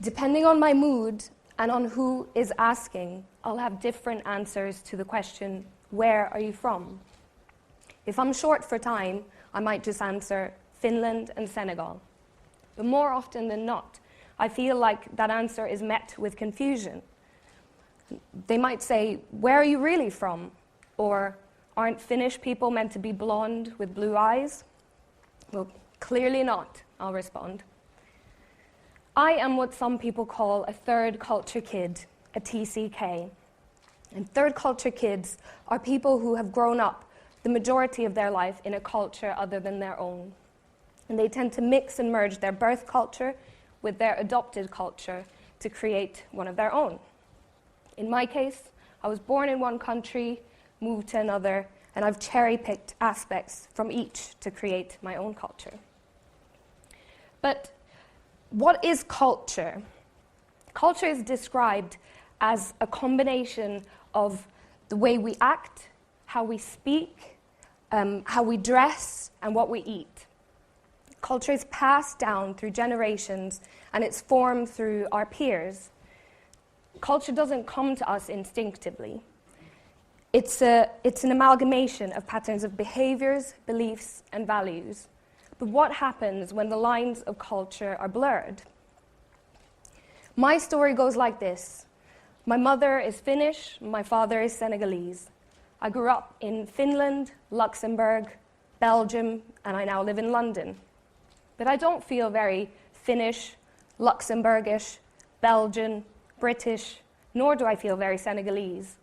Depending on my mood and on who is asking, I'll have different answers to the question, where are you from? If I'm short for time, I might just answer Finland and Senegal. But more often than not, I feel like that answer is met with confusion. They might say, where are you really from? Or, aren't Finnish people meant to be blonde with blue eyes? Well, clearly not, I'll respond. I am what some people call a third culture kid, a TCK. And third culture kids are people who have grown up the majority of their life in a culture other than their own. And they tend to mix and merge their birth culture with their adopted culture to create one of their own. In my case, I was born in one country, moved to another, and I've cherry-picked aspects from each to create my own culture. But what is culture? Culture is described as a combination of the way we act, how we speak, how we dress, and what we eat. Culture is passed down through generations, and it's formed through our peers. Culture doesn't come to us instinctively. It's an amalgamation of patterns of behaviors, beliefs, and values. But what happens when the lines of culture are blurred? My story goes like this. My mother is Finnish, my father is Senegalese. I grew up in Finland, Luxembourg, Belgium, and I now live in London. But I don't feel very Finnish, Luxembourgish, Belgian, British, nor do I feel very Senegalese.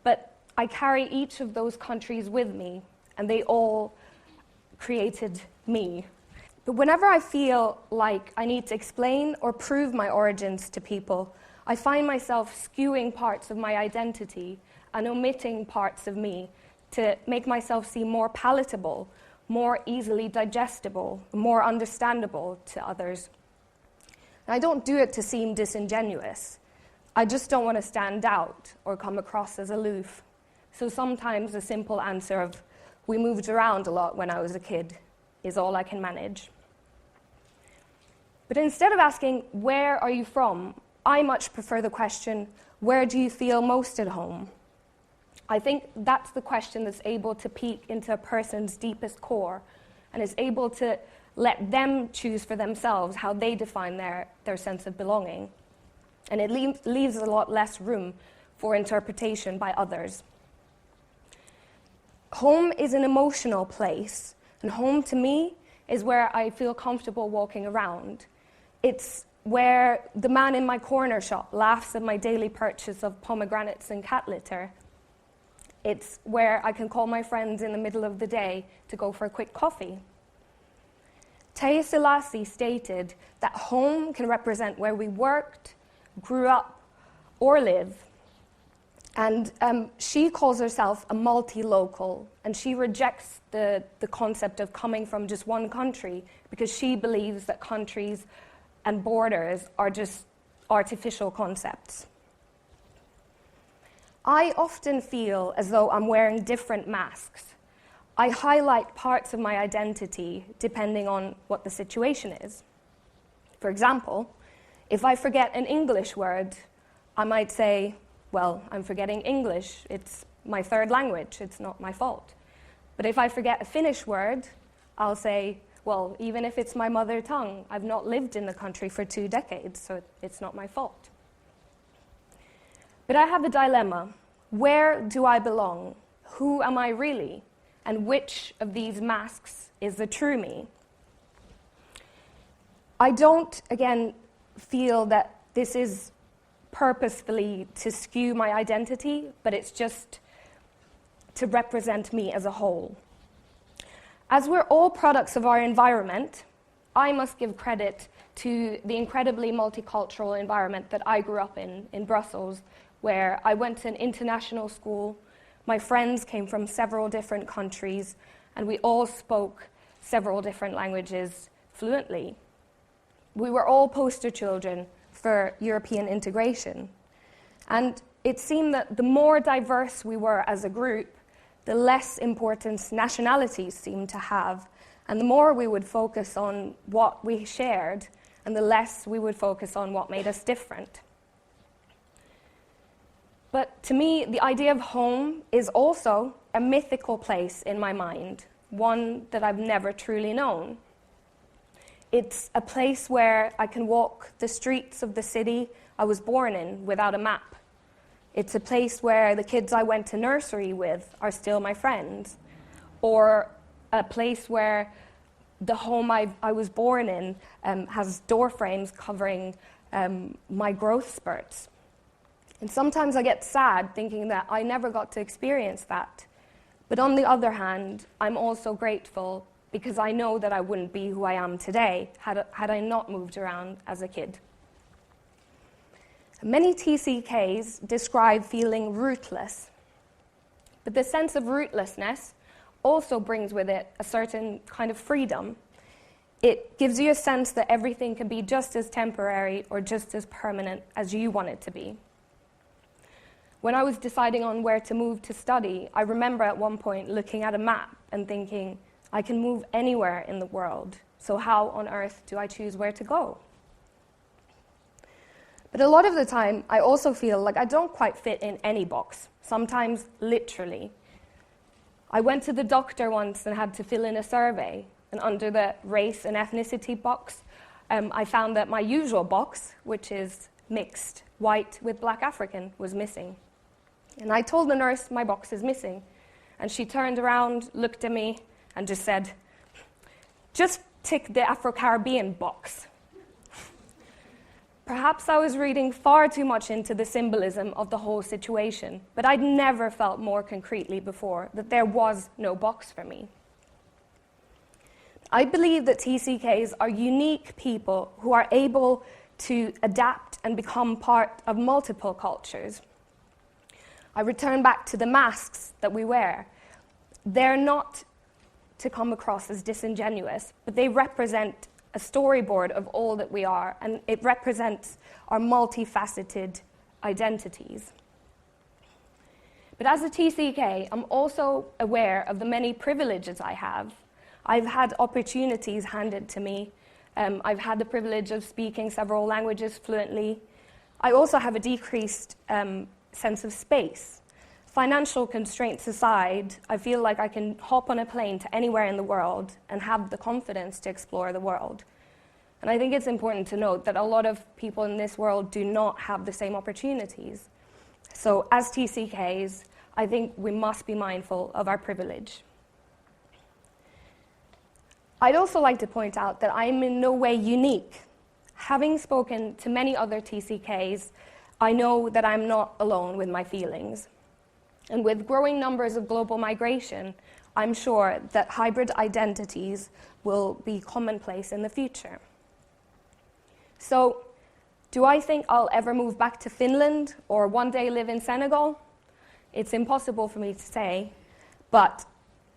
But I carry each of those countries with me, and they all created me. But whenever I feel like I need to explain or prove my origins to people, I find myself skewing parts of my identity and omitting parts of me to make myself seem more palatable, more easily digestible, more understandable to others. And I don't do it to seem disingenuous. I just don't want to stand out or come across as aloof. So sometimes a simple answer of, we moved around a lot when I was a kid, is all I can manage. But instead of asking, where are you from? I much prefer the question, where do you feel most at home? I think that's the question that's able to peek into a person's deepest core and is able to let them choose for themselves how they define their sense of belonging. And it leaves a lot less room for interpretation by others. Home is an emotional place, and home to me is where I feel comfortable walking around. It's where the man in my corner shop laughs at my daily purchase of pomegranates and cat litter. It's where I can call my friends in the middle of the day to go for a quick coffee. Haile Selassie stated that home can represent where we worked, grew up, or live. And she calls herself a multi-local, and she rejects the concept of coming from just one country because she believes that countries and borders are just artificial concepts. I often feel as though I'm wearing different masks. I highlight parts of my identity depending on what the situation is. For example, if I forget an English word, I might say, well, I'm forgetting English. It's my third language. It's not my fault. But if I forget a Finnish word, I'll say, well, even if it's my mother tongue, I've not lived in the country for 2 decades, so it's not my fault. But I have a dilemma. Where do I belong? Who am I really? And which of these masks is the true me? I don't, again, feel that this is purposefully to skew my identity, but it's just to represent me as a whole. As we're all products of our environment, I must give credit to the incredibly multicultural environment that I grew up in Brussels, where I went to an international school. My friends came from several different countries, and we all spoke several different languages fluently. We were all poster children for European integration. And it seemed that the more diverse we were as a group, the less importance nationalities seemed to have, and the more we would focus on what we shared and the less we would focus on what made us different. But to me, the idea of home is also a mythical place in my mind, one that I've never truly known. It's a place where I can walk the streets of the city I was born in without a map. It's a place where the kids I went to nursery with are still my friends. Or a place where the home I was born in has door frames covering my growth spurts. And sometimes I get sad thinking that I never got to experience that. But on the other hand, I'm also grateful because I know that I wouldn't be who I am today had I not moved around as a kid. Many TCKs describe feeling rootless, but the sense of rootlessness also brings with it a certain kind of freedom. It gives you a sense that everything can be just as temporary or just as permanent as you want it to be. When I was deciding on where to move to study, I remember at one point looking at a map and thinking, I can move anywhere in the world, so how on earth do I choose where to go? But a lot of the time, I also feel like I don't quite fit in any box, sometimes literally. I went to the doctor once and had to fill in a survey, and under the race and ethnicity box, I found that my usual box, which is mixed, white with black African, was missing. And I told the nurse my box is missing, and she turned around, looked at me, and just said, just tick the Afro-Caribbean box. Perhaps I was reading far too much into the symbolism of the whole situation, but I'd never felt more concretely before that there was no box for me. I believe that TCKs are unique people who are able to adapt and become part of multiple cultures. I return back to the masks that we wear. They're not to come across as disingenuous, but they represent a storyboard of all that we are, and it represents our multifaceted identities. But as a TCK, I'm also aware of the many privileges I have. I've had opportunities handed to me. I've had the privilege of speaking several languages fluently. I also have a decreased sense of space. Financial constraints aside, I feel like I can hop on a plane to anywhere in the world and have the confidence to explore the world. And I think it's important to note that a lot of people in this world do not have the same opportunities. So as TCKs, I think we must be mindful of our privilege. I'd also like to point out that I'm in no way unique. Having spoken to many other TCKs, I know that I'm not alone with my feelings. And with growing numbers of global migration, I'm sure that hybrid identities will be commonplace in the future. So, do I think I'll ever move back to Finland or one day live in Senegal? It's impossible for me to say, but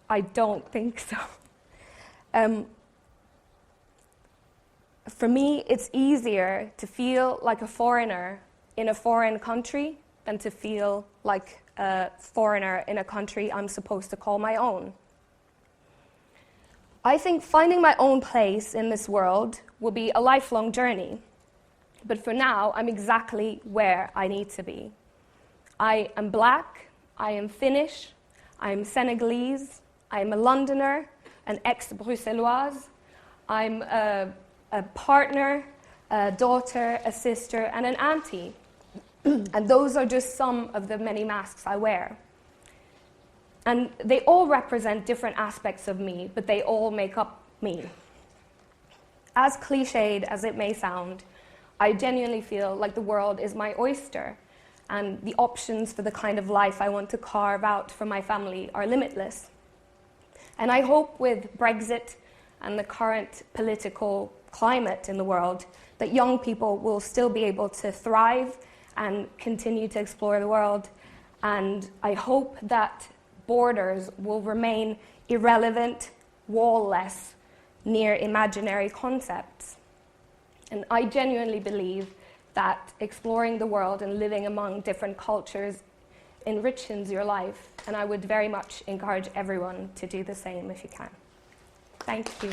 I don't think so. For me, it's easier to feel like a foreigner in a foreign country than to feel like a foreigner in a country I'm supposed to call my own. I think finding my own place in this world will be a lifelong journey. But for now, I'm exactly where I need to be. I am black, I am Finnish, I am Senegalese, I am a Londoner, an ex-Bruxelloise, I'm a partner, a daughter, a sister, and an auntie. And those are just some of the many masks I wear. And they all represent different aspects of me, but they all make up me. As cliched as it may sound, I genuinely feel like the world is my oyster, and the options for the kind of life I want to carve out for my family are limitless. And I hope with Brexit and the current political climate in the world that young people will still be able to thrive and continue to explore the world. And I hope that borders will remain irrelevant, wall-less, near imaginary concepts. And I genuinely believe that exploring the world and living among different cultures enriches your life, and I would very much encourage everyone to do the same if you can. Thank you.